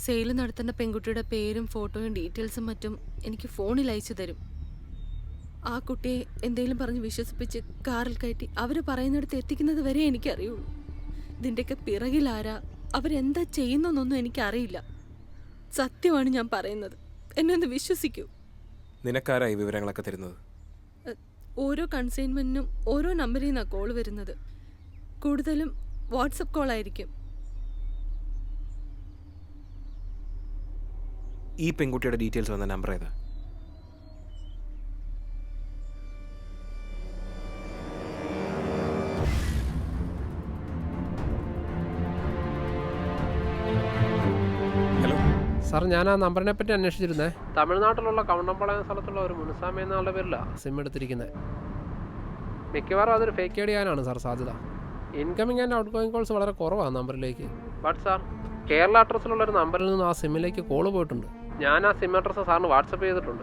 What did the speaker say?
Sale നടത്തേണ്ട പെൺകുട്ടിയുടെ പേരും ഫോട്ടോയും ഡീറ്റെയിൽസും മറ്റും എനിക്ക് ഫോണിൽ അയച്ചു തരും. ആ കുട്ടിയെ എന്തെങ്കിലും പറഞ്ഞ് വിശ്വസിപ്പിച്ച് കാറിൽ കയറ്റി അവർ പറയുന്നിടത്ത് എത്തിക്കുന്നത് വരെ എനിക്കറിയുള്ളൂ. ഇതിൻ്റെയൊക്കെ പിറകിലാരാ, അവരെന്താ ചെയ്യുന്നൊന്നും എനിക്കറിയില്ല. സത്യമാണ് ഞാൻ പറയുന്നത്, എന്നെ ഒന്ന് വിശ്വസിക്കൂ. നിനക്കാരാ ഈ വിവരങ്ങളൊക്കെ തരുന്നത്? ഓരോ കൺസൈൻമെന്റിനും ഓരോ നമ്പറിൽ നിന്നാണ് കോൾ വരുന്നത്. കൂടുതലും വാട്സപ്പ് കോൾ ആയിരിക്കും. ഈ പെൺകുട്ടിയുടെ ഡീറ്റെയിൽസ് വന്ന നമ്പർ ഏതാ? ഹലോ സാർ, ഞാൻ ആ നമ്പറിനെ പറ്റി അന്വേഷിച്ചിരുന്നേ. തമിഴ്നാട്ടിലുള്ള കവണ്ണമ്പാളയം സ്ഥലത്തുള്ള ഒരു മുനുസാമി എന്നുള്ള പേരിലാണ് സിം എടുത്തിരിക്കുന്നത്. മിക്കവാറും അതൊരു ഫേക്ക് ഐഡിയാനാണ് സാർ സാധ്യത. Incoming and out going calls വളരെ കുറവാണ് നമ്പറിലേക്ക്. ബട്ട് സാർ, കേരള അഡ്രസ്സിലുള്ള ഒരു നമ്പറിൽ നിന്ന് ആ സിമ്മിലേക്ക് കോൾ പോയിട്ടുണ്ട്. ഞാൻ ആ സിം അഡ്രസ്സ് സാറിന് വാട്സപ്പ് ചെയ്തിട്ടുണ്ട്.